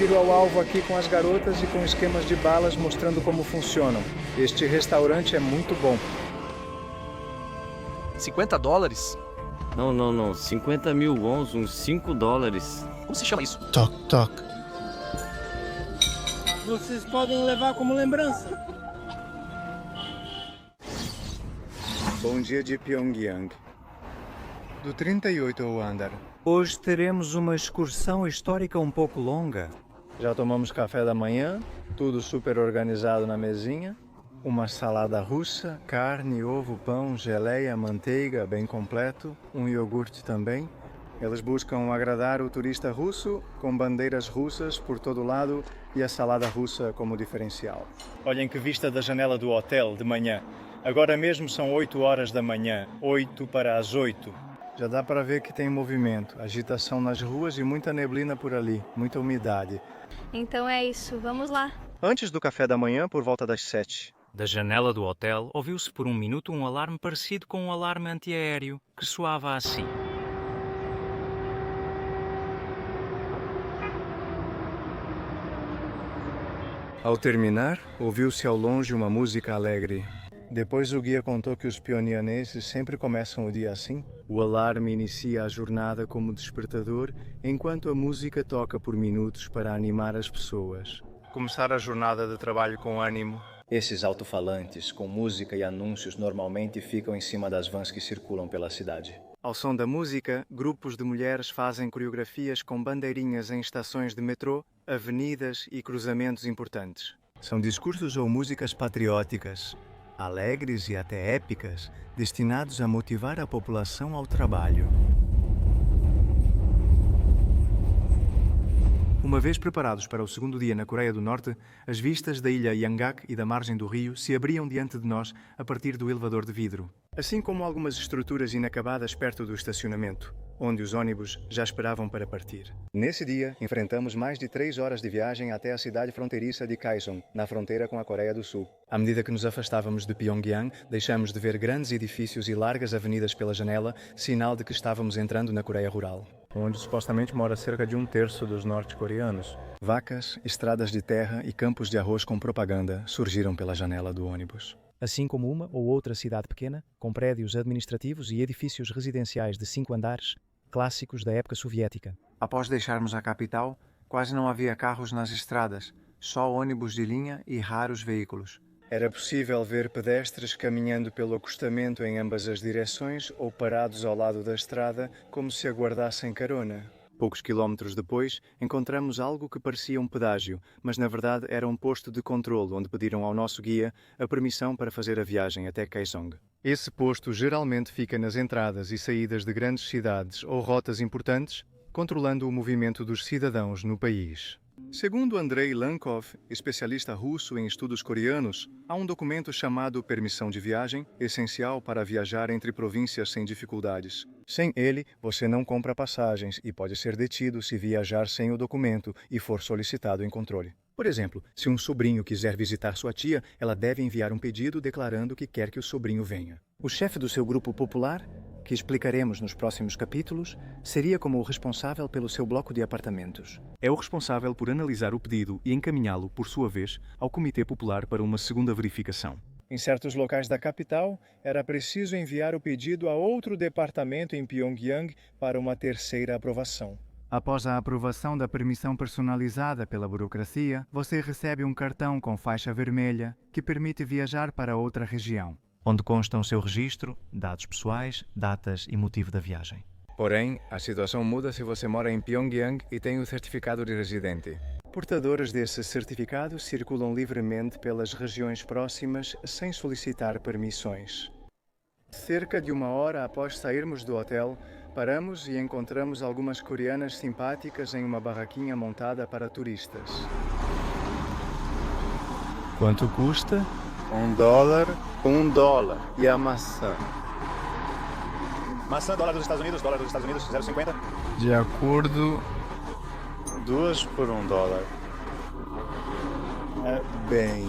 tiro ao alvo aqui com as garotas e com esquemas de balas mostrando como funcionam. Este restaurante é muito bom. $50? Não. 50 mil wons, uns $5. Como se chama isso? Toc, toc. Vocês podem levar como lembrança. Bom dia de Pyongyang. Do 38 ao andar. Hoje teremos uma excursão histórica um pouco longa. Já tomamos café da manhã, tudo super organizado na mesinha. Uma salada russa, carne, ovo, pão, geleia, manteiga, bem completo. Um iogurte também. Eles buscam agradar o turista russo com bandeiras russas por todo lado e a salada russa como diferencial. Olhem que vista da janela do hotel de manhã. Agora mesmo são 8 horas da manhã, 8 para as 8. Já dá para ver que tem movimento, agitação nas ruas e muita neblina por ali, muita umidade. Então é isso, vamos lá. Antes do café da manhã, por volta das 7. Da janela do hotel, ouviu-se por um minuto um alarme parecido com um alarme antiaéreo, que soava assim. Ao terminar, ouviu-se ao longe uma música alegre. Depois o guia contou que os pyongianeses sempre começam o dia assim. O alarme inicia a jornada como despertador, enquanto a música toca por minutos para animar as pessoas. Começar a jornada de trabalho com ânimo. Esses alto-falantes com música e anúncios normalmente ficam em cima das vans que circulam pela cidade. Ao som da música, grupos de mulheres fazem coreografias com bandeirinhas em estações de metrô, avenidas e cruzamentos importantes. São discursos ou músicas patrióticas, alegres e até épicas, destinados a motivar a população ao trabalho. Uma vez preparados para o segundo dia na Coreia do Norte, as vistas da ilha Yangak e da margem do rio se abriam diante de nós a partir do elevador de vidro, assim como algumas estruturas inacabadas perto do estacionamento, onde os ônibus já esperavam para partir. Nesse dia, enfrentamos mais de 3 horas de viagem até a cidade fronteiriça de Kaesong, na fronteira com a Coreia do Sul. À medida que nos afastávamos de Pyongyang, deixamos de ver grandes edifícios e largas avenidas pela janela, sinal de que estávamos entrando na Coreia rural, onde supostamente mora cerca de 1/3 dos norte-coreanos. Vacas, estradas de terra e campos de arroz com propaganda surgiram pela janela do ônibus. Assim como uma ou outra cidade pequena, com prédios administrativos e edifícios residenciais de 5 andares, clássicos da época soviética. Após deixarmos a capital, quase não havia carros nas estradas, só ônibus de linha e raros veículos. Era possível ver pedestres caminhando pelo acostamento em ambas as direções ou parados ao lado da estrada como se aguardassem carona. Poucos quilómetros depois, encontramos algo que parecia um pedágio, mas na verdade era um posto de controle onde pediram ao nosso guia a permissão para fazer a viagem até Kaesong. Esse posto geralmente fica nas entradas e saídas de grandes cidades ou rotas importantes, controlando o movimento dos cidadãos no país. Segundo Andrei Lankov, especialista russo em estudos coreanos, há um documento chamado Permissão de Viagem, essencial para viajar entre províncias sem dificuldades. Sem ele, você não compra passagens e pode ser detido se viajar sem o documento e for solicitado em controle. Por exemplo, se um sobrinho quiser visitar sua tia, ela deve enviar um pedido declarando que quer que o sobrinho venha. O chefe do seu grupo popular, que explicaremos nos próximos capítulos, seria como o responsável pelo seu bloco de apartamentos. É o responsável por analisar o pedido e encaminhá-lo, por sua vez, ao Comitê Popular para uma segunda verificação. Em certos locais da capital, era preciso enviar o pedido a outro departamento em Pyongyang para uma terceira aprovação. Após a aprovação da permissão personalizada pela burocracia, você recebe um cartão com faixa vermelha que permite viajar para outra região, onde constam seu registro, dados pessoais, datas e motivo da viagem. Porém, a situação muda se você mora em Pyongyang e tem o certificado de residente. Portadores desse certificado circulam livremente pelas regiões próximas sem solicitar permissões. Cerca de 1 hora após sairmos do hotel, paramos e encontramos algumas coreanas simpáticas em uma barraquinha montada para turistas. Quanto custa? $1, $1. E a maçã? Maçã, dólar dos Estados Unidos, $0,50. De acordo, 2 por $1. Bem...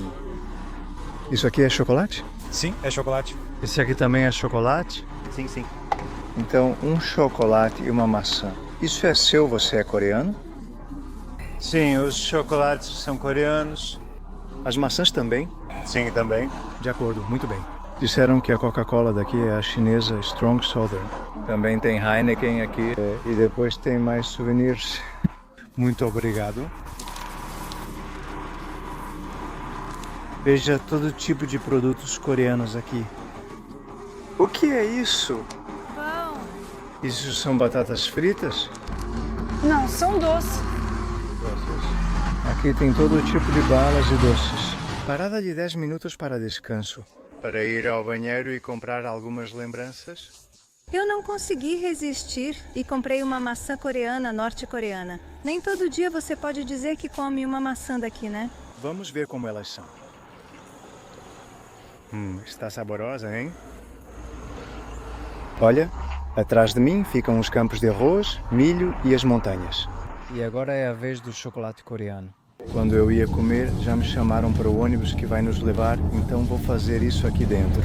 Isso aqui é chocolate? Sim, é chocolate. Esse aqui também é chocolate? Sim, sim. Então, um chocolate e uma maçã. Isso é seu, você é coreano? Sim, os chocolates são coreanos. As maçãs também? Sim, também. De acordo, muito bem. Disseram que a Coca-Cola daqui é a chinesa Strong Southern. Também tem Heineken aqui e depois tem mais souvenirs. Muito obrigado. Veja todo tipo de produtos coreanos aqui. O que é isso? Pão. Isso são batatas fritas? Não, são doces. Aqui tem todo tipo de balas e doces. Parada de 10 minutos para descanso. Para ir ao banheiro e comprar algumas lembranças. Eu não consegui resistir e comprei uma maçã coreana norte-coreana. Nem todo dia você pode dizer que come uma maçã daqui, né? Vamos ver como elas são. Está saborosa, hein? Olha, atrás de mim ficam os campos de arroz, milho e as montanhas. E agora é a vez do chocolate coreano. Quando eu ia comer, já me chamaram para o ônibus que vai nos levar, então vou fazer isso aqui dentro.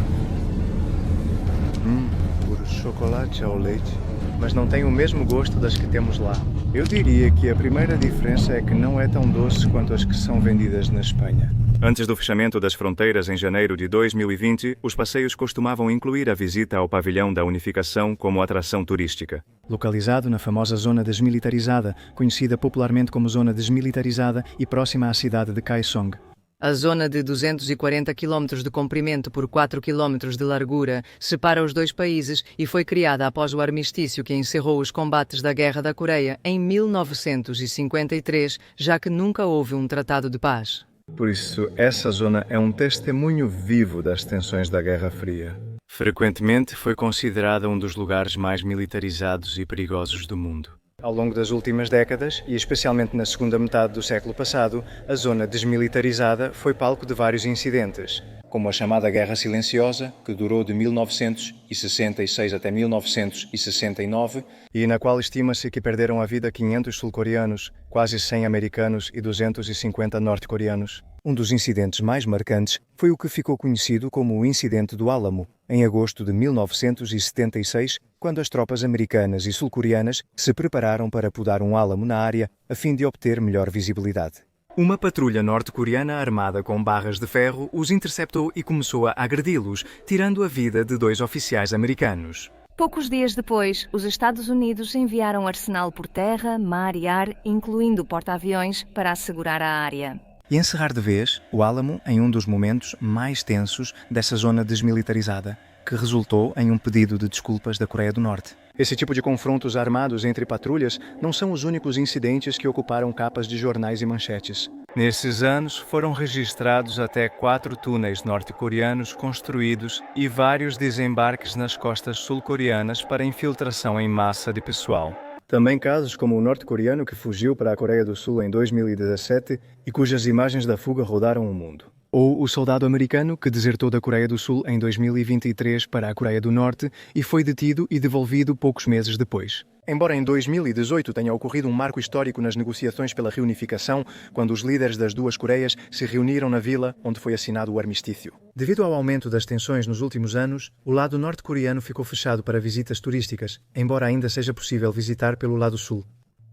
Puro chocolate ao leite, mas não tem o mesmo gosto das que temos lá. Eu diria que a primeira diferença é que não é tão doce quanto as que são vendidas na Espanha. Antes do fechamento das fronteiras em janeiro de 2020, os passeios costumavam incluir a visita ao pavilhão da unificação como atração turística. Localizado na famosa zona desmilitarizada, conhecida popularmente como Zona Desmilitarizada e próxima à cidade de Kaesong. A zona de 240 km de comprimento por 4 km de largura separa os dois países e foi criada após o armistício que encerrou os combates da Guerra da Coreia em 1953, já que nunca houve um tratado de paz. Por isso, essa zona é um testemunho vivo das tensões da Guerra Fria. Frequentemente foi considerada um dos lugares mais militarizados e perigosos do mundo. Ao longo das últimas décadas, e especialmente na segunda metade do século passado, a zona desmilitarizada foi palco de vários incidentes, como a chamada Guerra Silenciosa, que durou de 1966 até 1969, e na qual estima-se que perderam a vida 500 sul-coreanos, quase 100 americanos e 250 norte-coreanos. Um dos incidentes mais marcantes foi o que ficou conhecido como o Incidente do Álamo, em agosto de 1976, quando as tropas americanas e sul-coreanas se prepararam para podar um álamo na área a fim de obter melhor visibilidade. Uma patrulha norte-coreana armada com barras de ferro os interceptou e começou a agredi-los, tirando a vida de 2 oficiais americanos. Poucos dias depois, os Estados Unidos enviaram arsenal por terra, mar e ar, incluindo porta-aviões, para assegurar a área. E encerrar de vez o Álamo em um dos momentos mais tensos dessa zona desmilitarizada, que resultou em um pedido de desculpas da Coreia do Norte. Esse tipo de confrontos armados entre patrulhas não são os únicos incidentes que ocuparam capas de jornais e manchetes. Nesses anos, foram registrados até 4 túneis norte-coreanos construídos e vários desembarques nas costas sul-coreanas para infiltração em massa de pessoal. Também casos como o norte-coreano que fugiu para a Coreia do Sul em 2017 e cujas imagens da fuga rodaram o mundo. Ou o soldado americano que desertou da Coreia do Sul em 2023 para a Coreia do Norte e foi detido e devolvido poucos meses depois. Embora em 2018 tenha ocorrido um marco histórico nas negociações pela reunificação, quando os líderes das duas Coreias se reuniram na vila onde foi assinado o armistício. Devido ao aumento das tensões nos últimos anos, o lado norte-coreano ficou fechado para visitas turísticas, embora ainda seja possível visitar pelo lado sul.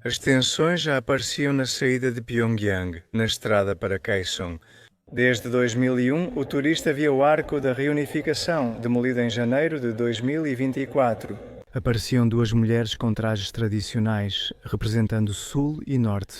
As tensões já apareciam na saída de Pyongyang, na estrada para Kaesong. Desde 2001, o turista via o Arco da Reunificação, demolido em janeiro de 2024. Apareciam 2 mulheres com trajes tradicionais, representando Sul e Norte.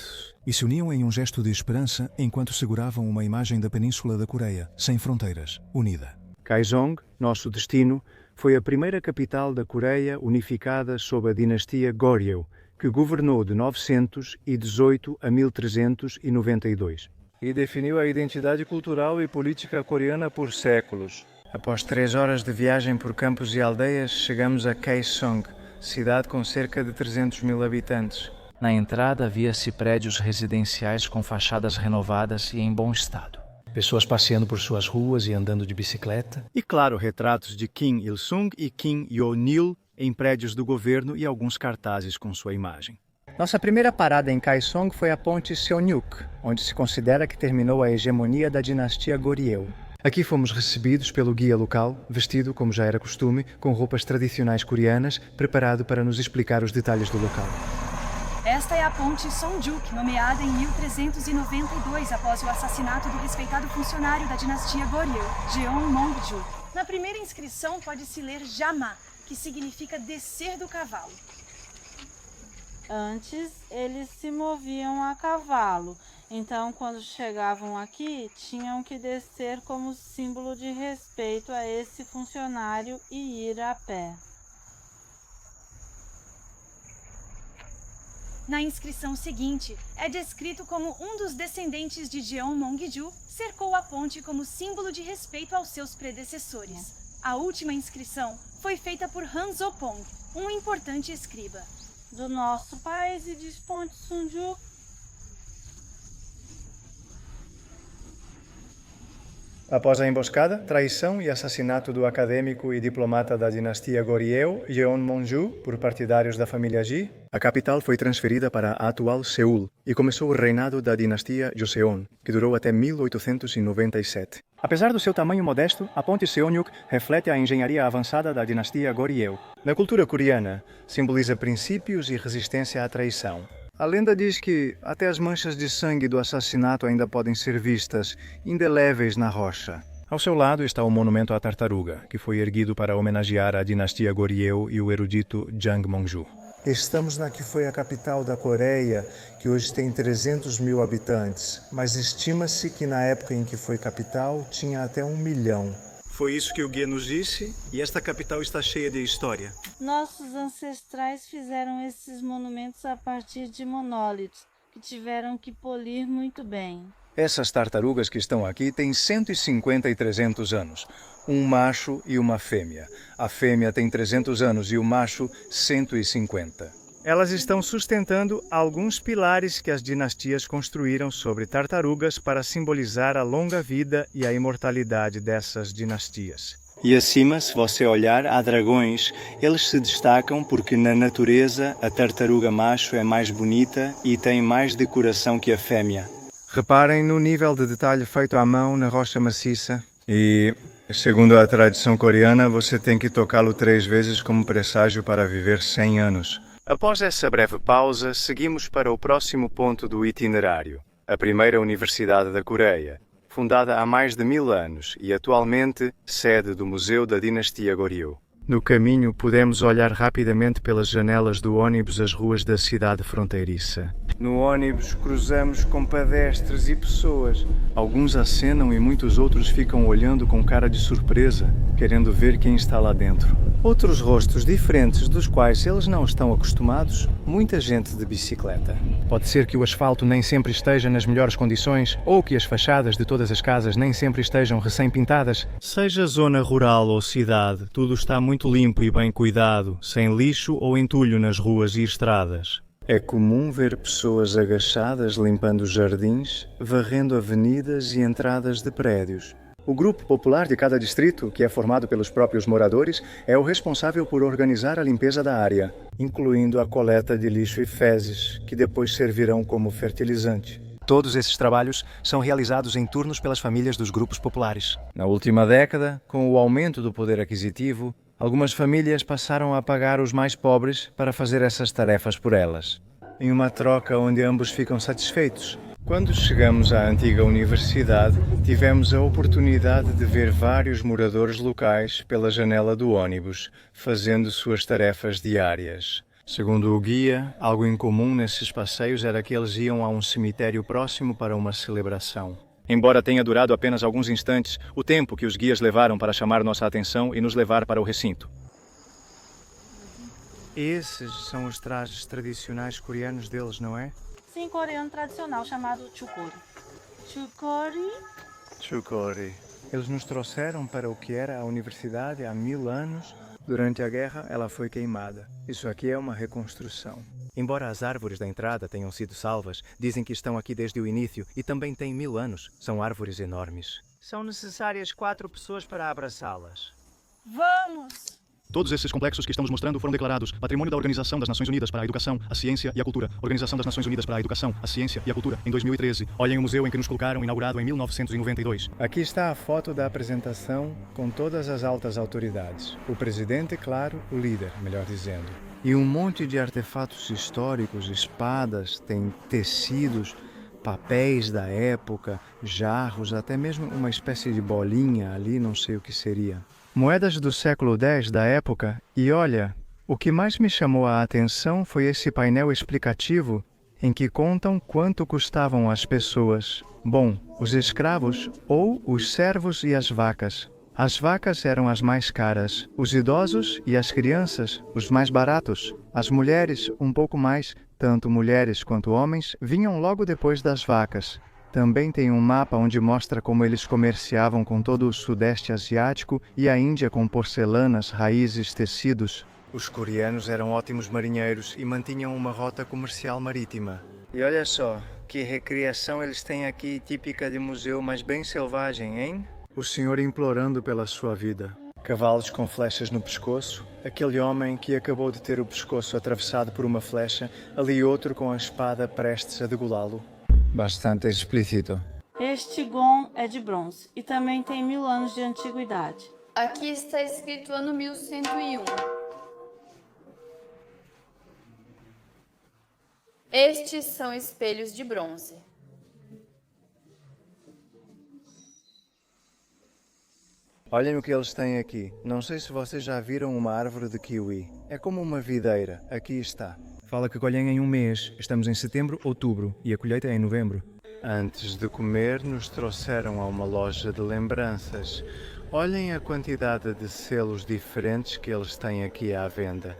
E se uniam em um gesto de esperança enquanto seguravam uma imagem da Península da Coreia, sem fronteiras, unida. Kaesong, nosso destino, foi a primeira capital da Coreia unificada sob a dinastia Goryeo, que governou de 918 a 1392. E definiu a identidade cultural e política coreana por séculos. Após 3 horas de viagem por campos e aldeias, chegamos a Kaesong, cidade com cerca de 300 mil habitantes. Na entrada via-se prédios residenciais com fachadas renovadas e em bom estado. Pessoas passeando por suas ruas e andando de bicicleta. E claro, retratos de Kim Il-sung e Kim Yo-nil em prédios do governo e alguns cartazes com sua imagem. Nossa primeira parada em Kaesong foi a ponte Seonyuk, onde se considera que terminou a hegemonia da dinastia Goryeo. Aqui fomos recebidos pelo guia local, vestido, como já era costume, com roupas tradicionais coreanas, preparado para nos explicar os detalhes do local. Esta é a ponte Sonjuk, nomeada em 1392 após o assassinato do respeitado funcionário da dinastia Goryeo, Jeonmongju. Na primeira inscrição pode-se ler Jama, que significa descer do cavalo. Antes, eles se moviam a cavalo, então quando chegavam aqui, tinham que descer como símbolo de respeito a esse funcionário e ir a pé. Na inscrição seguinte, é descrito como um dos descendentes de Jeonmongju cercou a ponte como símbolo de respeito aos seus predecessores. A última inscrição foi feita por Han Zopong, um importante escriba. Do nosso país e diz ponte Sonjuk. Após a emboscada, traição e assassinato do acadêmico e diplomata da dinastia Goryeo, Jeonmongju, por partidários da família Ji, a capital foi transferida para a atual Seul e começou o reinado da dinastia Joseon, que durou até 1897. Apesar do seu tamanho modesto, a ponte Seonjuk reflete a engenharia avançada da dinastia Goryeo. Na cultura coreana, simboliza princípios e resistência à traição. A lenda diz que até as manchas de sangue do assassinato ainda podem ser vistas, indeléveis na rocha. Ao seu lado está o monumento à tartaruga, que foi erguido para homenagear a dinastia Goryeo e o erudito Jangmongju. Estamos na que foi a capital da Coreia, que hoje tem 300 mil habitantes, mas estima-se que na época em que foi capital tinha até 1 milhão. Foi isso que o guia nos disse, e esta capital está cheia de história. Nossos ancestrais fizeram esses monumentos a partir de monólitos, que tiveram que polir muito bem. Essas tartarugas que estão aqui têm 150 e 300 anos. Um macho e uma fêmea. A fêmea tem 300 anos e o macho 150. Elas estão sustentando alguns pilares que as dinastias construíram sobre tartarugas para simbolizar a longa vida e a imortalidade dessas dinastias. E acima, se você olhar, há dragões. Eles se destacam porque na natureza a tartaruga macho é mais bonita e tem mais decoração que a fêmea. Reparem no nível de detalhe feito à mão na rocha maciça. E, segundo a tradição coreana, você tem que tocá-lo 3 vezes como presságio para viver 100 anos. Após essa breve pausa, seguimos para o próximo ponto do itinerário, a primeira Universidade da Coreia, fundada há mais de 1000 anos e atualmente sede do Museu da Dinastia Goryeo. No caminho, podemos olhar rapidamente pelas janelas do ônibus as ruas da cidade fronteiriça. No ônibus, cruzamos com pedestres e pessoas. Alguns acenam e muitos outros ficam olhando com cara de surpresa, querendo ver quem está lá dentro. Outros rostos diferentes dos quais eles não estão acostumados, muita gente de bicicleta. Pode ser que o asfalto nem sempre esteja nas melhores condições ou que as fachadas de todas as casas nem sempre estejam recém-pintadas. Seja zona rural ou cidade, tudo está muito limpo e bem cuidado, sem lixo ou entulho nas ruas e estradas. É comum ver pessoas agachadas limpando jardins, varrendo avenidas e entradas de prédios. O grupo popular de cada distrito, que é formado pelos próprios moradores, é o responsável por organizar a limpeza da área, incluindo a coleta de lixo e fezes, que depois servirão como fertilizante. Todos esses trabalhos são realizados em turnos pelas famílias dos grupos populares. Na última década, com o aumento do poder aquisitivo, algumas famílias passaram a pagar os mais pobres para fazer essas tarefas por elas, em uma troca onde ambos ficam satisfeitos. Quando chegamos à antiga universidade, tivemos a oportunidade de ver vários moradores locais pela janela do ônibus, fazendo suas tarefas diárias. Segundo o guia, algo incomum nesses passeios era que eles iam a um cemitério próximo para uma celebração. Embora tenha durado apenas alguns instantes, o tempo que os guias levaram para chamar nossa atenção e nos levar para o recinto. Esses são os trajes tradicionais coreanos deles, não é? Sim, coreano tradicional chamado chukori. Chukori. Eles nos trouxeram para o que era a universidade há 1000 anos. Durante a guerra, ela foi queimada. Isso aqui é uma reconstrução. Embora as árvores da entrada tenham sido salvas, dizem que estão aqui desde o início e também têm 1000 anos. São árvores enormes. São necessárias 4 pessoas para abraçá-las. Vamos! Todos esses complexos que estamos mostrando foram declarados Patrimônio da Organização das Nações Unidas para a Educação, a Ciência e a Cultura. Organização das Nações Unidas para a Educação, a Ciência e a Cultura, em 2013. Olhem o museu em que nos colocaram, inaugurado em 1992. Aqui está a foto da apresentação com todas as altas autoridades. O presidente, claro, o líder, melhor dizendo. E um monte de artefatos históricos, espadas, tem tecidos, papéis da época, jarros, até mesmo uma espécie de bolinha ali, não sei o que seria. Moedas do século X da época, e olha, o que mais me chamou a atenção foi esse painel explicativo em que contam quanto custavam as pessoas. Bom, os escravos ou os servos e as vacas. As vacas eram as mais caras, os idosos e as crianças, os mais baratos. As mulheres, um pouco mais, tanto mulheres quanto homens, vinham logo depois das vacas. Também tem um mapa onde mostra como eles comerciavam com todo o Sudeste Asiático e a Índia com porcelanas, raízes, tecidos. Os coreanos eram ótimos marinheiros e mantinham uma rota comercial marítima. E olha só, que recriação eles têm aqui, típica de museu, mas bem selvagem, hein? O senhor implorando pela sua vida. Cavalos com flechas no pescoço, aquele homem que acabou de ter o pescoço atravessado por uma flecha, ali outro com a espada prestes a degolá-lo. Bastante explícito. Este gon é de bronze e também tem 1000 anos de antiguidade. Aqui está escrito ano 1101. Estes são espelhos de bronze. Olhem o que eles têm aqui. Não sei se vocês já viram uma árvore de kiwi. É como uma videira. Aqui está. Fala que colhem em um mês. Estamos em setembro, outubro e a colheita é em novembro. Antes de comer, nos trouxeram a uma loja de lembranças. Olhem a quantidade de selos diferentes que eles têm aqui à venda.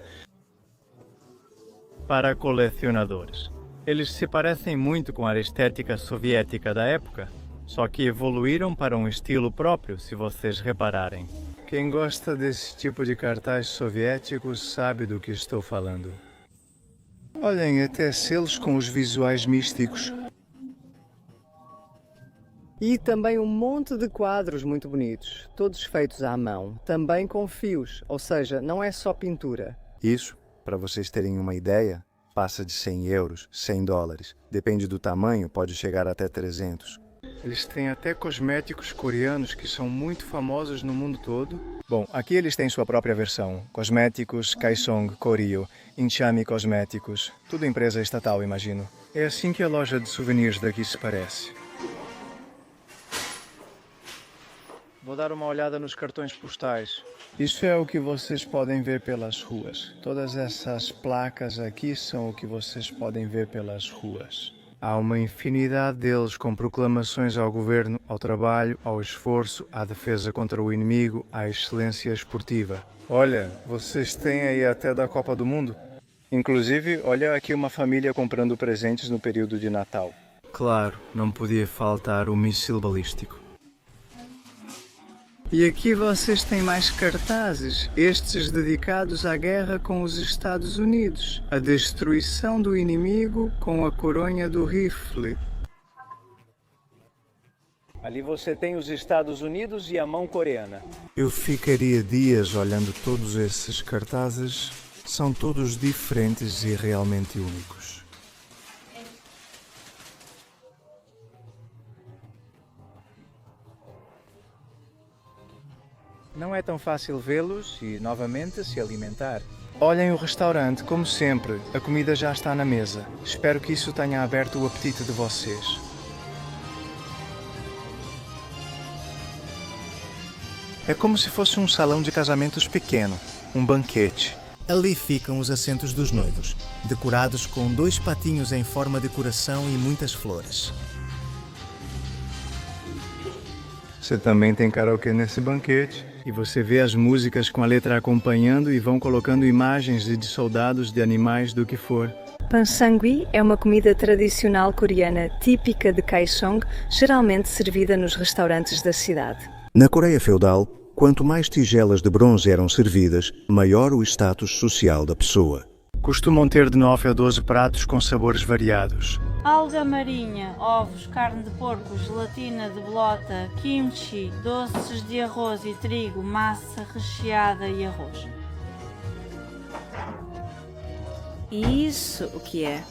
Para colecionadores. Eles se parecem muito com a estética soviética da época, só que evoluíram para um estilo próprio, se vocês repararem. Quem gosta desse tipo de cartaz soviético sabe do que estou falando. Olhem, até selos com os visuais místicos. E também um monte de quadros muito bonitos, todos feitos à mão, também com fios, ou seja, não é só pintura. Isso, para vocês terem uma ideia, passa de 100 euros, 100 dólares. Depende do tamanho, pode chegar até 300. Eles têm até cosméticos coreanos que são muito famosos no mundo todo. Bom, aqui eles têm sua própria versão. Cosméticos Kaesong Koryo, Inchami Cosméticos. Tudo empresa estatal, imagino. É assim que a loja de souvenirs daqui se parece. Vou dar uma olhada nos cartões postais. Isso é o que vocês podem ver pelas ruas. Todas essas placas aqui são o que vocês podem ver pelas ruas. Há uma infinidade deles com proclamações ao governo, ao trabalho, ao esforço, à defesa contra o inimigo, à excelência esportiva. Olha, vocês têm aí até da Copa do Mundo. Inclusive, olha aqui uma família comprando presentes no período de Natal. Claro, não podia faltar o míssil balístico. E aqui vocês têm mais cartazes, estes dedicados à guerra com os Estados Unidos, a destruição do inimigo com a coronha do rifle. Ali você tem os Estados Unidos e a mão coreana. Eu ficaria dias olhando todos esses cartazes, são todos diferentes e realmente únicos. Não é tão fácil vê-los e, novamente, se alimentar. Olhem o restaurante, como sempre. A comida já está na mesa. Espero que isso tenha aberto o apetite de vocês. É como se fosse um salão de casamentos pequeno, um banquete. Ali ficam os assentos dos noivos, decorados com 2 patinhos em forma de coração e muitas flores. Você também tem karaokê nesse banquete. E você vê as músicas com a letra acompanhando e vão colocando imagens de soldados, de animais, do que for. Pansangui é uma comida tradicional coreana típica de Kaesong, geralmente servida nos restaurantes da cidade. Na Coreia feudal, quanto mais tigelas de bronze eram servidas, maior o status social da pessoa. Costumam ter de 9 a 12 pratos com sabores variados. Alga marinha, ovos, carne de porco, gelatina de bolota, kimchi, doces de arroz e trigo, massa recheada e arroz. Isso o que é?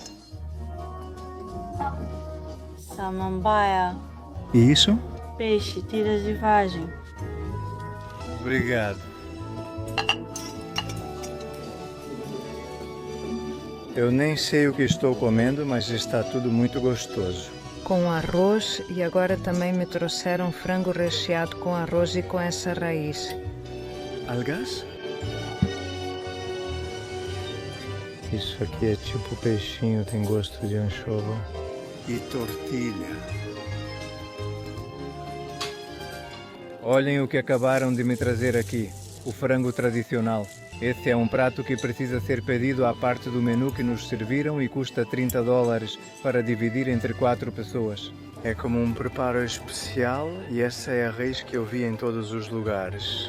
Samambaia. E isso? Peixe, tiras de vagem. Obrigado. Eu nem sei o que estou comendo, mas está tudo muito gostoso. Com arroz e agora também me trouxeram frango recheado com arroz e com essa raiz. Algas? Isso aqui é tipo peixinho, tem gosto de anchova. E tortilha. Olhem o que acabaram de me trazer aqui. O frango tradicional. Esse é um prato que precisa ser pedido à parte do menu que nos serviram e custa $30 para dividir entre 4 pessoas. É como um preparo especial e essa é a raiz que eu vi em todos os lugares.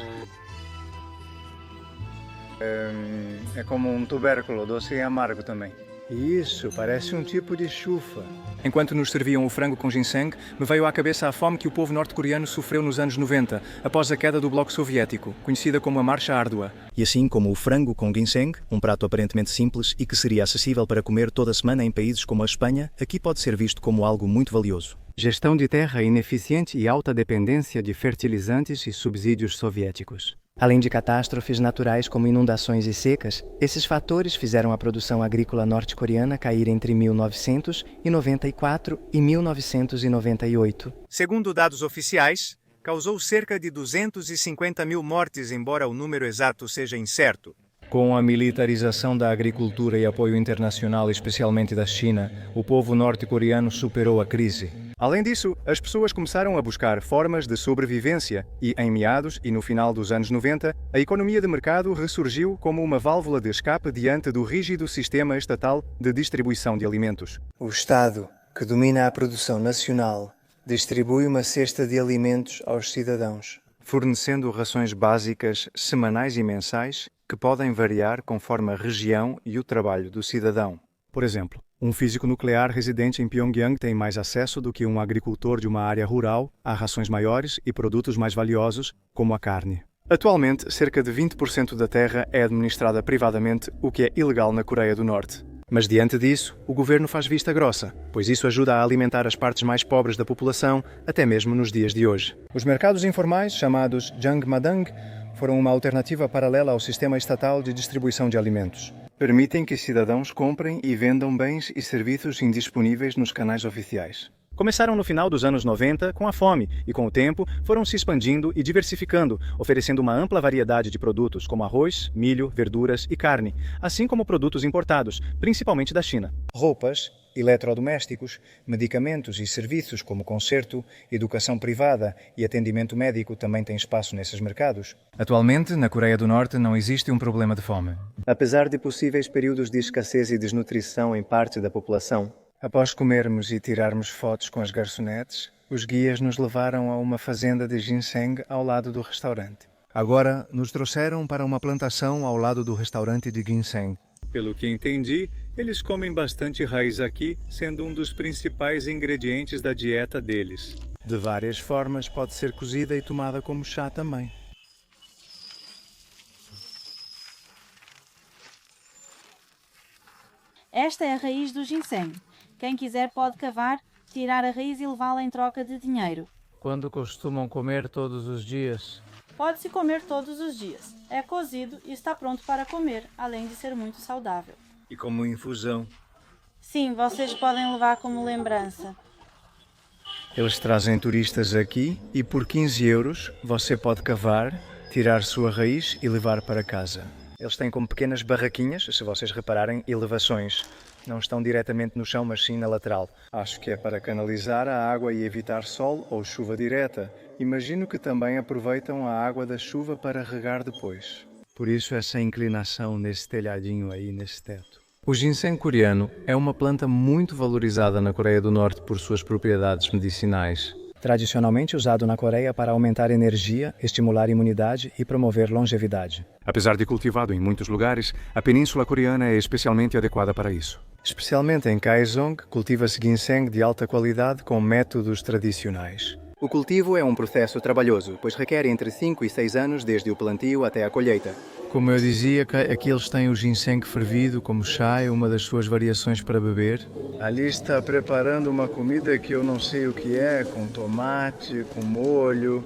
É como um tubérculo, doce e amargo também. Isso, parece um tipo de chufa. Enquanto nos serviam o frango com ginseng, me veio à cabeça a fome que o povo norte-coreano sofreu nos anos 90, após a queda do Bloco Soviético, conhecida como a Marcha Árdua. E assim como o frango com ginseng, um prato aparentemente simples e que seria acessível para comer toda a semana em países como a Espanha, aqui pode ser visto como algo muito valioso. Gestão de terra ineficiente e alta dependência de fertilizantes e subsídios soviéticos. Além de catástrofes naturais como inundações e secas, esses fatores fizeram a produção agrícola norte-coreana cair entre 1994 e 1998. Segundo dados oficiais, causou cerca de 250 mil mortes, embora o número exato seja incerto. Com a militarização da agricultura e apoio internacional, especialmente da China, o povo norte-coreano superou a crise. Além disso, as pessoas começaram a buscar formas de sobrevivência e, em meados e no final dos anos 90, a economia de mercado ressurgiu como uma válvula de escape diante do rígido sistema estatal de distribuição de alimentos. O Estado, que domina a produção nacional, distribui uma cesta de alimentos aos cidadãos, fornecendo rações básicas semanais e mensais que podem variar conforme a região e o trabalho do cidadão. Por exemplo, um físico nuclear residente em Pyongyang tem mais acesso do que um agricultor de uma área rural a rações maiores e produtos mais valiosos, como a carne. Atualmente, cerca de 20% da terra é administrada privadamente, o que é ilegal na Coreia do Norte. Mas diante disso, o governo faz vista grossa, pois isso ajuda a alimentar as partes mais pobres da população, até mesmo nos dias de hoje. Os mercados informais, chamados Jangmadang, foram uma alternativa paralela ao sistema estatal de distribuição de alimentos. Permitem que cidadãos comprem e vendam bens e serviços indisponíveis nos canais oficiais. Começaram no final dos anos 90 com a fome e, com o tempo, foram se expandindo e diversificando, oferecendo uma ampla variedade de produtos como arroz, milho, verduras e carne, assim como produtos importados, principalmente da China. Roupas, eletrodomésticos, medicamentos e serviços como conserto, educação privada e atendimento médico também têm espaço nesses mercados. Atualmente, na Coreia do Norte, não existe um problema de fome. Apesar de possíveis períodos de escassez e desnutrição em parte da população, após comermos e tirarmos fotos com as garçonetes, os guias nos levaram a uma fazenda de ginseng ao lado do restaurante. Agora, nos trouxeram para uma plantação ao lado do restaurante de ginseng. Pelo que entendi, eles comem bastante raiz aqui, sendo um dos principais ingredientes da dieta deles. De várias formas, pode ser cozida e tomada como chá também. Esta é a raiz do ginseng. Quem quiser pode cavar, tirar a raiz e levá-la em troca de dinheiro. Quando costumam comer todos os dias? Pode-se comer todos os dias. É cozido e está pronto para comer, além de ser muito saudável. E como infusão? Sim, vocês podem levar como lembrança. Eles trazem turistas aqui e por 15 € você pode cavar, tirar sua raiz e levar para casa. Eles têm como pequenas barraquinhas, se vocês repararem, elevações. Não estão diretamente no chão, mas sim na lateral. Acho que é para canalizar a água e evitar sol ou chuva direta. Imagino que também aproveitam a água da chuva para regar depois. Por isso essa inclinação nesse telhadinho aí, nesse teto. O ginseng coreano é uma planta muito valorizada na Coreia do Norte por suas propriedades medicinais. Tradicionalmente usado na Coreia para aumentar energia, estimular a imunidade e promover longevidade. Apesar de cultivado em muitos lugares, a Península Coreana é especialmente adequada para isso. Especialmente em Kaesong, cultiva-se ginseng de alta qualidade com métodos tradicionais. O cultivo é um processo trabalhoso, pois requer entre 5 e 6 anos desde o plantio até a colheita. Como eu dizia, aqui eles têm o ginseng fervido como chá, é uma das suas variações para beber. Ali está preparando uma comida que eu não sei o que é, com tomate, com molho.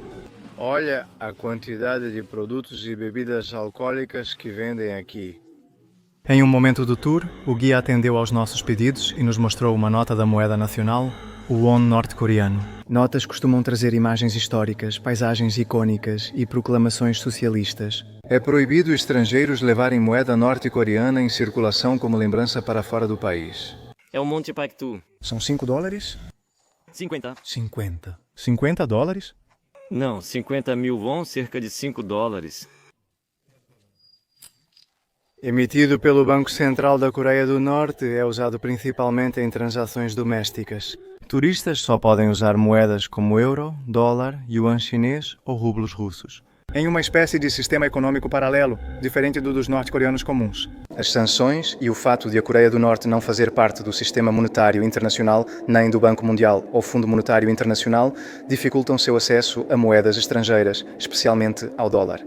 Olha a quantidade de produtos e bebidas alcoólicas que vendem aqui. Em um momento do tour, o guia atendeu aos nossos pedidos e nos mostrou uma nota da moeda nacional, o won norte-coreano. Notas costumam trazer imagens históricas, paisagens icônicas e proclamações socialistas. É proibido estrangeiros levarem moeda norte-coreana em circulação como lembrança para fora do país. É o Monte Pactu. São $5? 50. 50. $50? Não, 50 mil won, cerca de $5. Emitido pelo Banco Central da Coreia do Norte, é usado principalmente em transações domésticas. Turistas só podem usar moedas como euro, dólar, yuan chinês ou rublos russos. Em uma espécie de sistema econômico paralelo, diferente do dos norte-coreanos comuns. As sanções e o fato de a Coreia do Norte não fazer parte do sistema monetário internacional, nem do Banco Mundial ou Fundo Monetário Internacional, dificultam seu acesso a moedas estrangeiras, especialmente ao dólar.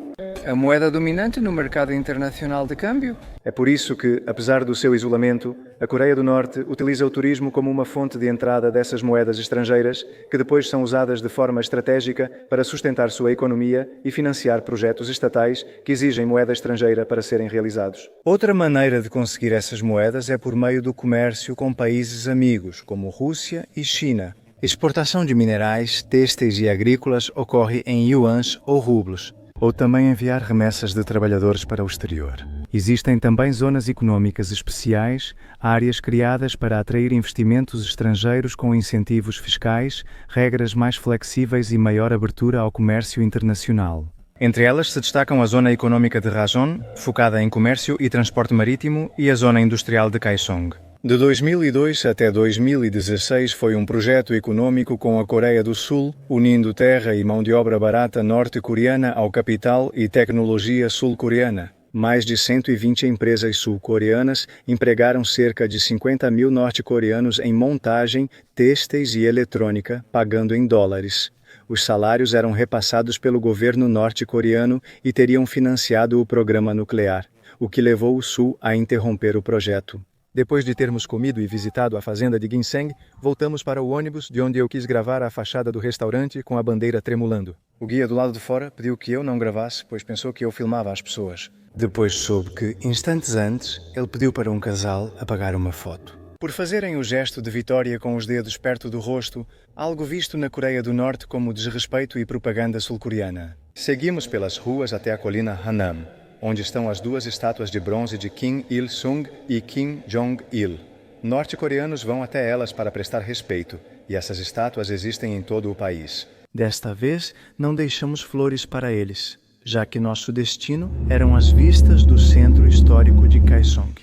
A moeda dominante no mercado internacional de câmbio? É por isso que, apesar do seu isolamento, a Coreia do Norte utiliza o turismo como uma fonte de entrada dessas moedas estrangeiras, que depois são usadas de forma estratégica para sustentar sua economia e financiar projetos estatais que exigem moeda estrangeira para serem realizados. Outra maneira de conseguir essas moedas é por meio do comércio com países amigos, como Rússia e China. Exportação de minerais, têxteis e agrícolas ocorre em yuans ou rublos. Ou também enviar remessas de trabalhadores para o exterior. Existem também zonas econômicas especiais, áreas criadas para atrair investimentos estrangeiros com incentivos fiscais, regras mais flexíveis e maior abertura ao comércio internacional. Entre elas se destacam a Zona Econômica de Rajon, focada em comércio e transporte marítimo, e a Zona Industrial de Kaesong. De 2002 até 2016 foi um projeto econômico com a Coreia do Sul, unindo terra e mão de obra barata norte-coreana ao capital e tecnologia sul-coreana. Mais de 120 empresas sul-coreanas empregaram cerca de 50 mil norte-coreanos em montagem, têxteis e eletrônica, pagando em dólares. Os salários eram repassados pelo governo norte-coreano e teriam financiado o programa nuclear, o que levou o Sul a interromper o projeto. Depois de termos comido e visitado a fazenda de ginseng, voltamos para o ônibus de onde eu quis gravar a fachada do restaurante com a bandeira tremulando. O guia do lado de fora pediu que eu não gravasse, pois pensou que eu filmava as pessoas. Depois soube que, instantes antes, ele pediu para um casal apagar uma foto. Por fazerem o gesto de vitória com os dedos perto do rosto, algo visto na Coreia do Norte como desrespeito e propaganda sul-coreana. Seguimos pelas ruas até a colina Hanam, onde estão as duas estátuas de bronze de Kim Il-sung e Kim Jong-il. Norte-coreanos vão até elas para prestar respeito, e essas estátuas existem em todo o país. Desta vez, não deixamos flores para eles, já que nosso destino eram as vistas do centro histórico de Kaesong.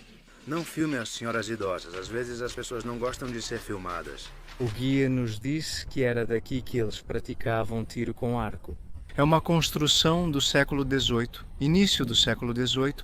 Não filme as senhoras idosas, às vezes as pessoas não gostam de ser filmadas. O guia nos disse que era daqui que eles praticavam tiro com arco. É uma construção do século XVIII, início do século XVIII,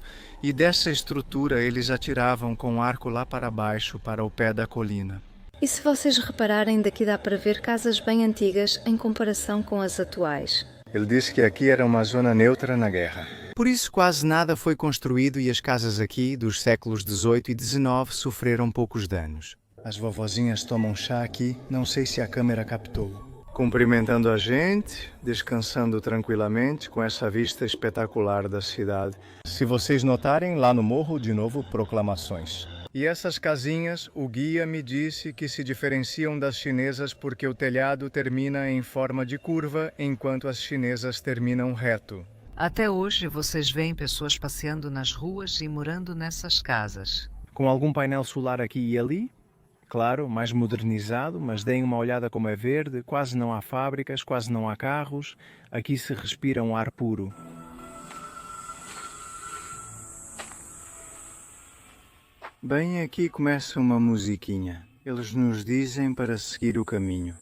e dessa estrutura eles atiravam com arco lá para baixo, para o pé da colina. E se vocês repararem, daqui dá para ver casas bem antigas em comparação com as atuais. Ele disse que aqui era uma zona neutra na guerra. Por isso quase nada foi construído e as casas aqui, dos séculos XVIII e XIX, sofreram poucos danos. As vovozinhas tomam chá aqui, não sei se a câmera captou. Cumprimentando a gente, descansando tranquilamente com essa vista espetacular da cidade. Se vocês notarem, lá no morro, de novo, proclamações. E essas casinhas, o guia me disse que se diferenciam das chinesas porque o telhado termina em forma de curva, enquanto as chinesas terminam reto. Até hoje, vocês veem pessoas passeando nas ruas e morando nessas casas. Com algum painel solar aqui e ali? Claro, mais modernizado, mas deem uma olhada como é verde, quase não há fábricas, quase não há carros, aqui se respira um ar puro. Bem, aqui começa uma musiquinha. Eles nos dizem para seguir o caminho.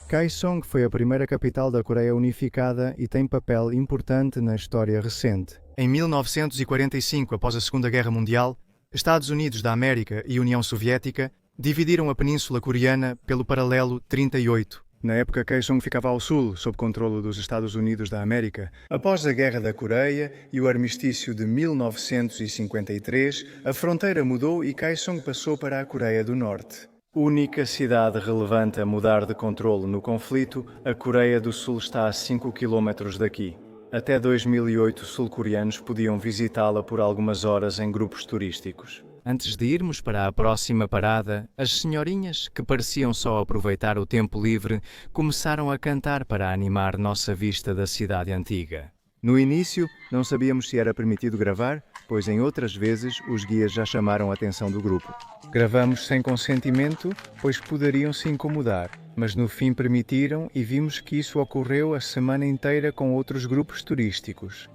Kaesong foi a primeira capital da Coreia unificada e tem papel importante na história recente. Em 1945, após a Segunda Guerra Mundial, Estados Unidos da América e União Soviética dividiram a Península Coreana pelo paralelo 38. Na época, Kaesong ficava ao sul, sob controle dos Estados Unidos da América. Após a Guerra da Coreia e o armistício de 1953, a fronteira mudou e Kaesong passou para a Coreia do Norte. Única cidade relevante a mudar de controle no conflito, a Coreia do Sul está a 5 quilômetros daqui. Até 2008, sul-coreanos podiam visitá-la por algumas horas em grupos turísticos. Antes de irmos para a próxima parada, as senhorinhas, que pareciam só aproveitar o tempo livre, começaram a cantar para animar nossa vista da cidade antiga. No início, não sabíamos se era permitido gravar, pois em outras vezes os guias já chamaram a atenção do grupo. Gravamos sem consentimento, pois poderiam se incomodar, mas no fim permitiram e vimos que isso ocorreu a semana inteira com outros grupos turísticos.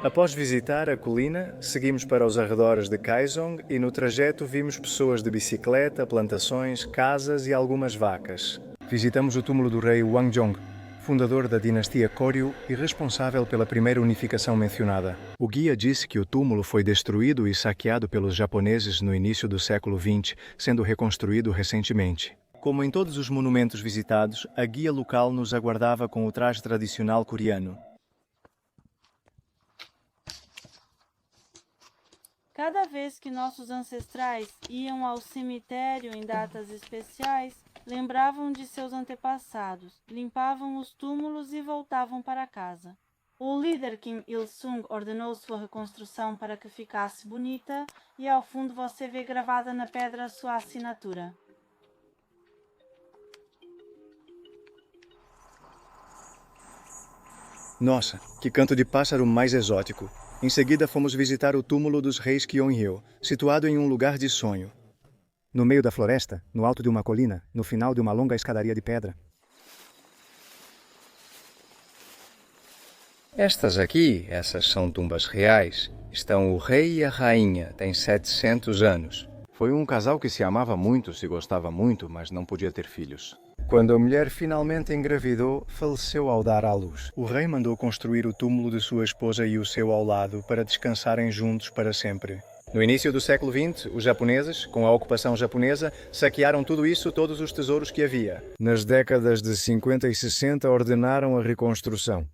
Após visitar a colina, seguimos para os arredores de Kaesong e no trajeto vimos pessoas de bicicleta, plantações, casas e algumas vacas. Visitamos o túmulo do rei Hwangjeong, fundador da dinastia Koryu e responsável pela primeira unificação mencionada. O guia disse que o túmulo foi destruído e saqueado pelos japoneses no início do século XX, sendo reconstruído recentemente. Como em todos os monumentos visitados, a guia local nos aguardava com o traje tradicional coreano. Cada vez que nossos ancestrais iam ao cemitério em datas especiais, lembravam de seus antepassados, limpavam os túmulos e voltavam para casa. O líder Kim Il-sung ordenou sua reconstrução para que ficasse bonita e ao fundo você vê gravada na pedra sua assinatura. Nossa, que canto de pássaro mais exótico! Em seguida, fomos visitar o túmulo dos reis Gyeonghyo, situado em um lugar de sonho. No meio da floresta, no alto de uma colina, no final de uma longa escadaria de pedra. Estas aqui, essas são tumbas reais. Estão o rei e a rainha, têm 700 anos. Foi um casal que se amava muito, se gostava muito, mas não podia ter filhos. Quando a mulher finalmente engravidou, faleceu ao dar à luz. O rei mandou construir o túmulo de sua esposa e o seu ao lado para descansarem juntos para sempre. No início do século XX, os japoneses, com a ocupação japonesa, saquearam tudo isso, todos os tesouros que havia. Nas décadas de 50 e 60, ordenaram a reconstrução.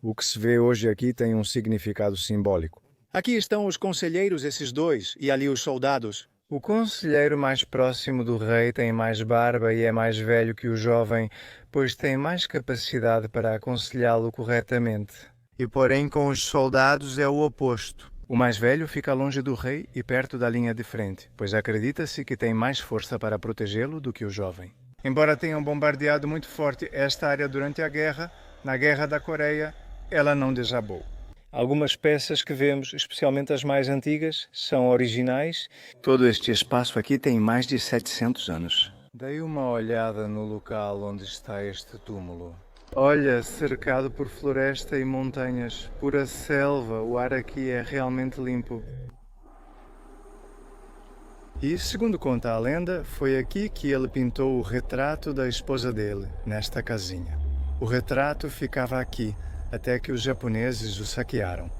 O que se vê hoje aqui tem um significado simbólico. Aqui estão os conselheiros, esses dois, e ali os soldados. O conselheiro mais próximo do rei tem mais barba e é mais velho que o jovem, pois tem mais capacidade para aconselhá-lo corretamente. E porém com os soldados é o oposto. O mais velho fica longe do rei e perto da linha de frente, pois acredita-se que tem mais força para protegê-lo do que o jovem. Embora tenham bombardeado muito forte esta área durante a guerra, na Guerra da Coreia, ela não desabou. Algumas peças que vemos, especialmente as mais antigas, são originais. Todo este espaço aqui tem mais de 700 anos. Dei uma olhada no local onde está este túmulo. Olha, cercado por floresta e montanhas, pura selva, o ar aqui é realmente limpo. E, segundo conta a lenda, foi aqui que ele pintou o retrato da esposa dele, nesta casinha. O retrato ficava aqui, até que os japoneses o saquearam.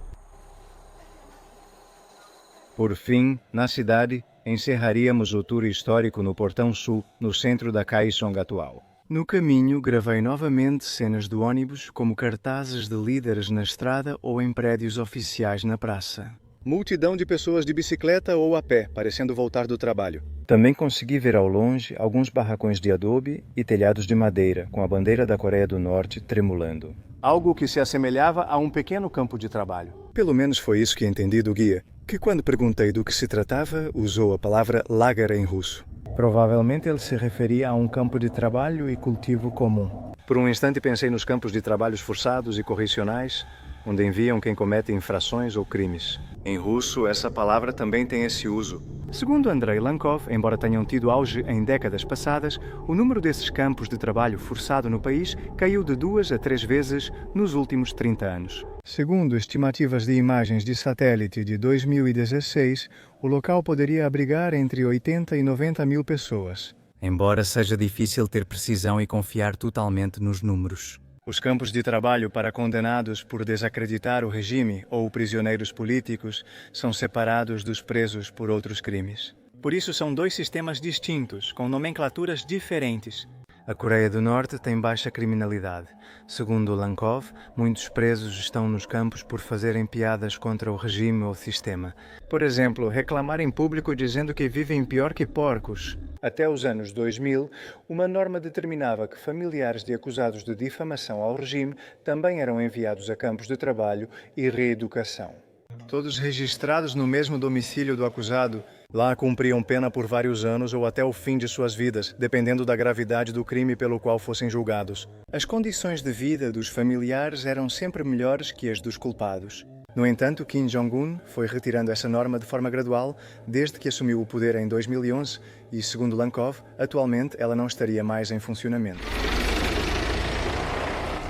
Por fim, na cidade, encerraríamos o tour histórico no Portão Sul, no centro da Kaesong atual. No caminho, gravei novamente cenas do ônibus, como cartazes de líderes na estrada ou em prédios oficiais na praça. Multidão de pessoas de bicicleta ou a pé, parecendo voltar do trabalho. Também consegui ver ao longe alguns barracões de adobe e telhados de madeira, com a bandeira da Coreia do Norte tremulando. Algo que se assemelhava a um pequeno campo de trabalho. Pelo menos foi isso que entendi do guia, que quando perguntei do que se tratava, usou a palavra lager em russo. Provavelmente ele se referia a um campo de trabalho e cultivo comum. Por um instante pensei nos campos de trabalhos forçados e correcionais, onde enviam quem comete infrações ou crimes. Em russo, essa palavra também tem esse uso. Segundo Andrei Lankov, embora tenham tido auge em décadas passadas, o número desses campos de trabalho forçado no país caiu de 2 a 3 vezes nos últimos 30 anos. Segundo estimativas de imagens de satélite de 2016, o local poderia abrigar entre 80 e 90 mil pessoas. Embora seja difícil ter precisão e confiar totalmente nos números. Os campos de trabalho para condenados por desacreditar o regime ou prisioneiros políticos são separados dos presos por outros crimes. Por isso são dois sistemas distintos, com nomenclaturas diferentes. A Coreia do Norte tem baixa criminalidade. Segundo Lankov, muitos presos estão nos campos por fazerem piadas contra o regime ou sistema. Por exemplo, reclamar em público dizendo que vivem pior que porcos. Até os anos 2000, uma norma determinava que familiares de acusados de difamação ao regime também eram enviados a campos de trabalho e reeducação. Todos registrados no mesmo domicílio do acusado, lá cumpriam pena por vários anos ou até o fim de suas vidas, dependendo da gravidade do crime pelo qual fossem julgados. As condições de vida dos familiares eram sempre melhores que as dos culpados. No entanto, Kim Jong-un foi retirando essa norma de forma gradual desde que assumiu o poder em 2011 e, segundo Lankov, atualmente ela não estaria mais em funcionamento.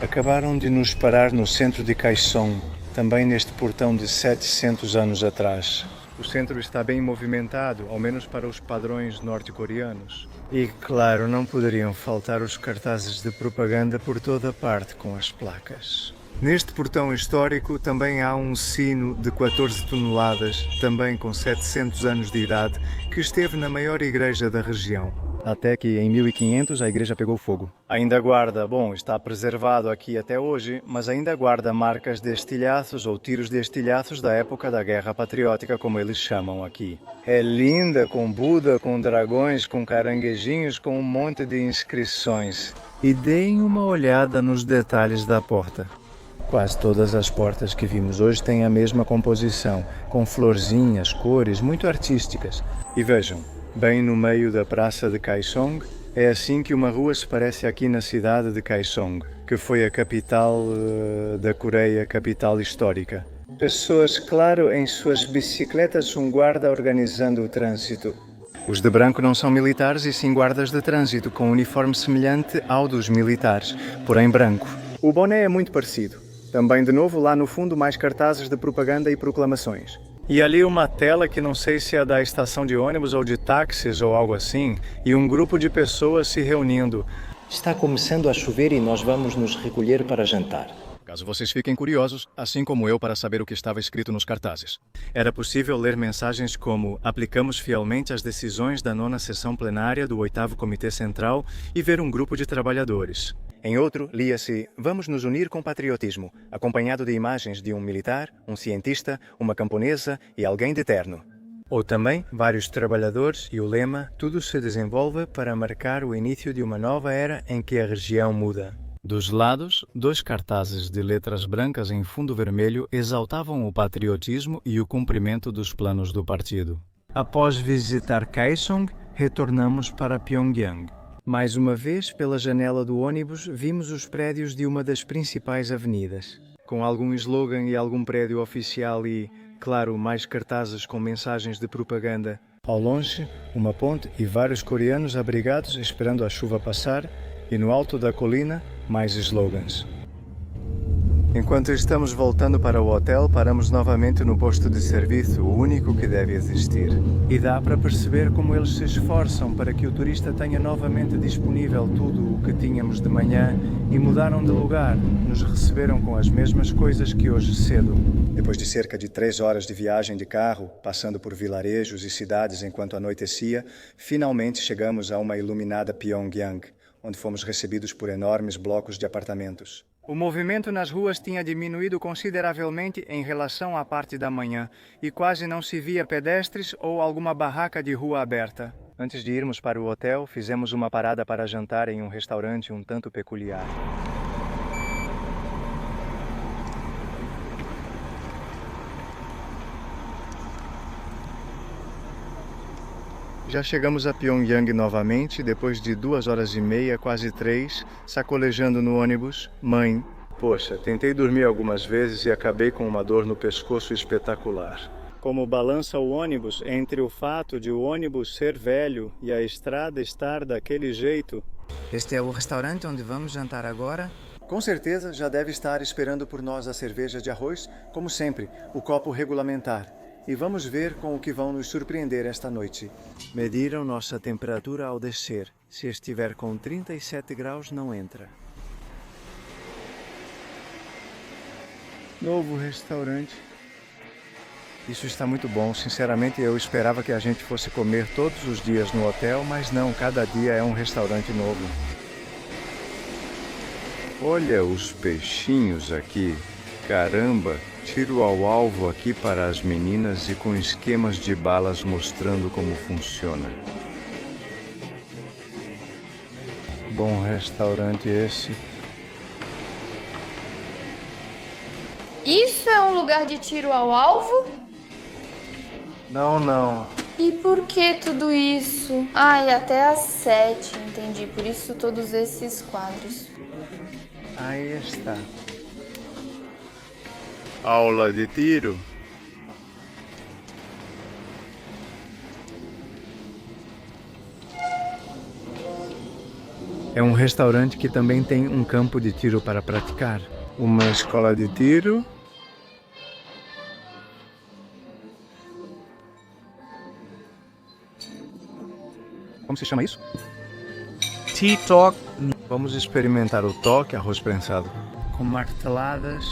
Acabaram de nos parar no centro de Kaesong, também neste portão de 700 anos atrás. O centro está bem movimentado, ao menos para os padrões norte-coreanos. E, claro, não poderiam faltar os cartazes de propaganda por toda parte com as placas. Neste portão histórico também há um sino de 14 toneladas, também com 700 anos de idade, que esteve na maior igreja da região. Até que em 1500 a igreja pegou fogo. Ainda guarda, está preservado aqui até hoje, mas ainda guarda marcas de estilhaços ou tiros de estilhaços da época da Guerra Patriótica, como eles chamam aqui. É linda, com Buda, com dragões, com caranguejinhos, com um monte de inscrições. E deem uma olhada nos detalhes da porta. Quase todas as portas que vimos hoje têm a mesma composição, com florzinhas, cores muito artísticas. E vejam, bem no meio da praça de Kaesong, é assim que uma rua se parece aqui na cidade de Kaesong, que foi a capital da Coreia, capital histórica. Pessoas, claro, em suas bicicletas, um guarda organizando o trânsito. Os de branco não são militares e sim guardas de trânsito, com um uniforme semelhante ao dos militares, porém branco. O boné é muito parecido. Também, de novo, lá no fundo, mais cartazes de propaganda e proclamações. E ali uma tela que não sei se é da estação de ônibus ou de táxis ou algo assim, e um grupo de pessoas se reunindo. Está começando a chover e nós vamos nos recolher para jantar. Caso vocês fiquem curiosos, assim como eu, para saber o que estava escrito nos cartazes. Era possível ler mensagens como "Aplicamos fielmente as decisões da 9ª sessão plenária do 8º Comitê Central" e ver um grupo de trabalhadores. Em outro, lia-se "Vamos nos unir com patriotismo", acompanhado de imagens de um militar, um cientista, uma camponesa e alguém de terno. Ou também, vários trabalhadores e o lema "Tudo se desenvolve para marcar o início de uma nova era em que a região muda". Dos lados, 2 cartazes de letras brancas em fundo vermelho exaltavam o patriotismo e o cumprimento dos planos do partido. Após visitar Kaesong, retornamos para Pyongyang. Mais uma vez, pela janela do ônibus, vimos os prédios de uma das principais avenidas. Com algum slogan e algum prédio oficial e, claro, mais cartazes com mensagens de propaganda. Ao longe, uma ponte e vários coreanos abrigados esperando a chuva passar, e no alto da colina, mais slogans. Enquanto estamos voltando para o hotel, paramos novamente no posto de serviço, o único que deve existir. E dá para perceber como eles se esforçam para que o turista tenha novamente disponível tudo o que tínhamos de manhã e mudaram de lugar, nos receberam com as mesmas coisas que hoje cedo. Depois de cerca de 3 horas de viagem de carro, passando por vilarejos e cidades enquanto anoitecia, finalmente chegamos a uma iluminada Pyongyang, onde fomos recebidos por enormes blocos de apartamentos. O movimento nas ruas tinha diminuído consideravelmente em relação à parte da manhã e quase não se via pedestres ou alguma barraca de rua aberta. Antes de irmos para o hotel, fizemos uma parada para jantar em um restaurante um tanto peculiar. Já chegamos a Pyongyang novamente, depois de 2 horas e meia, quase 3, sacolejando no ônibus. Mãe, poxa, tentei dormir algumas vezes e acabei com uma dor no pescoço espetacular. Como balança o ônibus entre o fato de o ônibus ser velho e a estrada estar daquele jeito. Este é o restaurante onde vamos jantar agora? Com certeza já deve estar esperando por nós a cerveja de arroz, como sempre, o copo regulamentar. E vamos ver com o que vão nos surpreender esta noite. Mediram nossa temperatura ao descer. Se estiver com 37 graus, não entra. Novo restaurante. Isso está muito bom. Sinceramente, eu esperava que a gente fosse comer todos os dias no hotel, mas não, cada dia é um restaurante novo. Olha os peixinhos aqui. Caramba, tiro ao alvo aqui para as meninas e com esquemas de balas mostrando como funciona. Bom restaurante esse. Isso é um lugar de tiro ao alvo? Não. E por que tudo isso? Até às 7, entendi. Por isso todos esses quadros. Aí está. Aula de tiro? É um restaurante que também tem um campo de tiro para praticar. Uma escola de tiro? Como se chama isso? T-Talk. Vamos experimentar o toque, arroz prensado. Com marteladas.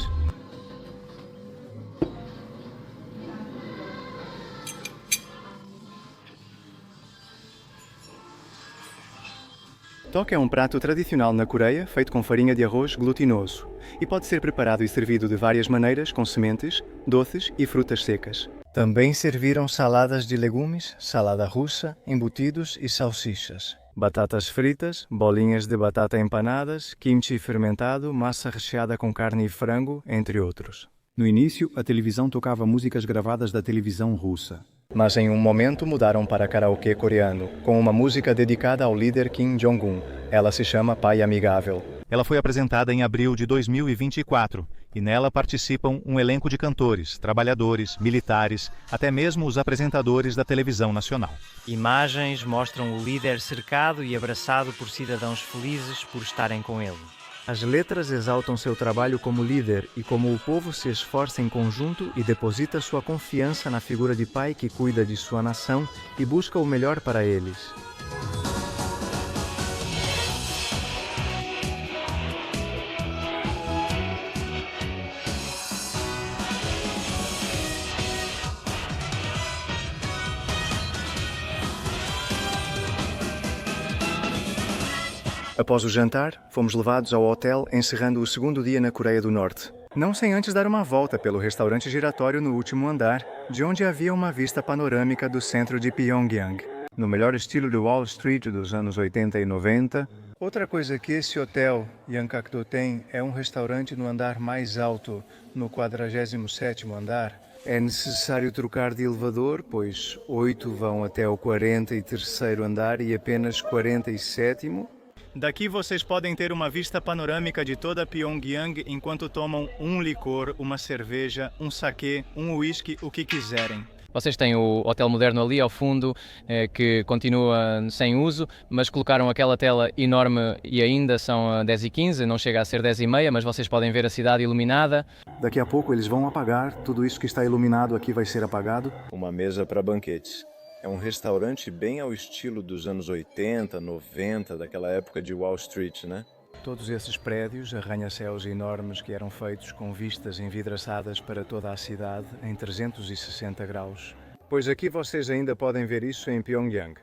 Toque é um prato tradicional na Coreia, feito com farinha de arroz glutinoso, e pode ser preparado e servido de várias maneiras, com sementes, doces e frutas secas. Também serviram saladas de legumes, salada russa, embutidos e salsichas. Batatas fritas, bolinhas de batata empanadas, kimchi fermentado, massa recheada com carne e frango, entre outros. No início, a televisão tocava músicas gravadas da televisão russa. Mas em um momento mudaram para karaokê coreano, com uma música dedicada ao líder Kim Jong-un. Ela se chama Pai Amigável. Ela foi apresentada em abril de 2024 e nela participam um elenco de cantores, trabalhadores, militares, até mesmo os apresentadores da televisão nacional. Imagens mostram o líder cercado e abraçado por cidadãos felizes por estarem com ele. As letras exaltam seu trabalho como líder e como o povo se esforça em conjunto e deposita sua confiança na figura de pai que cuida de sua nação e busca o melhor para eles. Após o jantar, fomos levados ao hotel, encerrando o segundo dia na Coreia do Norte. Não sem antes dar uma volta pelo restaurante giratório no último andar, de onde havia uma vista panorâmica do centro de Pyongyang, no melhor estilo de Wall Street dos anos 80 e 90. Outra coisa que esse hotel, Yankakdo, tem é um restaurante no andar mais alto, no 47º andar. É necessário trocar de elevador, pois 8 vão até o 43º andar e apenas 47º. Daqui vocês podem ter uma vista panorâmica de toda Pyongyang enquanto tomam um licor, uma cerveja, um saquê, um uísque, o que quiserem. Vocês têm o hotel moderno ali ao fundo, que continua sem uso, mas colocaram aquela tela enorme e ainda são 10h15, não chega a ser 10h30, mas vocês podem ver a cidade iluminada. Daqui a pouco eles vão apagar, tudo isso que está iluminado aqui vai ser apagado. Uma mesa para banquetes. É um restaurante bem ao estilo dos anos 80, 90, daquela época de Wall Street, né? Todos esses prédios, arranha-céus enormes que eram feitos com vistas envidraçadas para toda a cidade em 360 graus. Pois aqui vocês ainda podem ver isso em Pyongyang.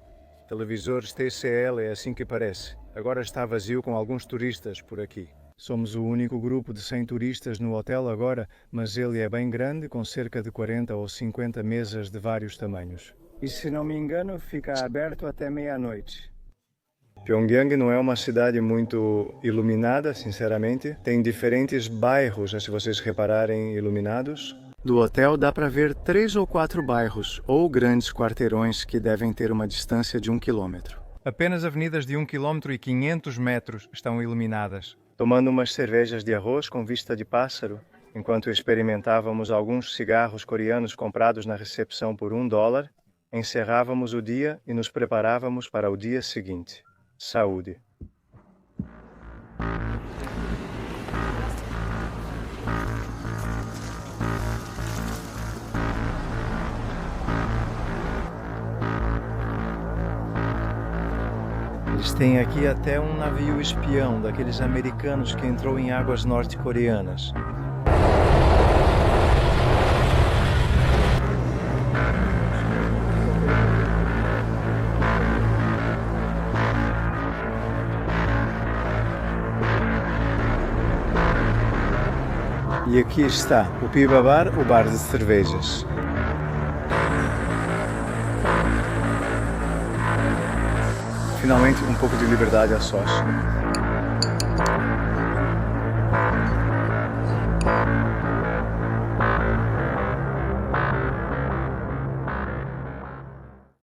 Televisores TCL é assim que parece. Agora está vazio com alguns turistas por aqui. Somos o único grupo de 100 turistas no hotel agora, mas ele é bem grande, com cerca de 40 ou 50 mesas de vários tamanhos. E se não me engano, fica aberto até meia-noite. Pyongyang não é uma cidade muito iluminada, sinceramente. Tem diferentes bairros, se vocês repararem, iluminados. Do hotel dá para ver 3 ou 4 bairros, ou grandes quarteirões que devem ter uma distância de 1 quilômetro. Apenas avenidas de 1 quilômetro e 500 metros estão iluminadas. Tomando umas cervejas de arroz com vista de pássaro, enquanto experimentávamos alguns cigarros coreanos comprados na recepção por $1, encerrávamos o dia e nos preparávamos para o dia seguinte. Saúde! Eles têm aqui até um navio espião daqueles americanos que entrou em águas norte-coreanas. E aqui está o Piba Bar, o bar de cervejas. Finalmente, um pouco de liberdade a sós.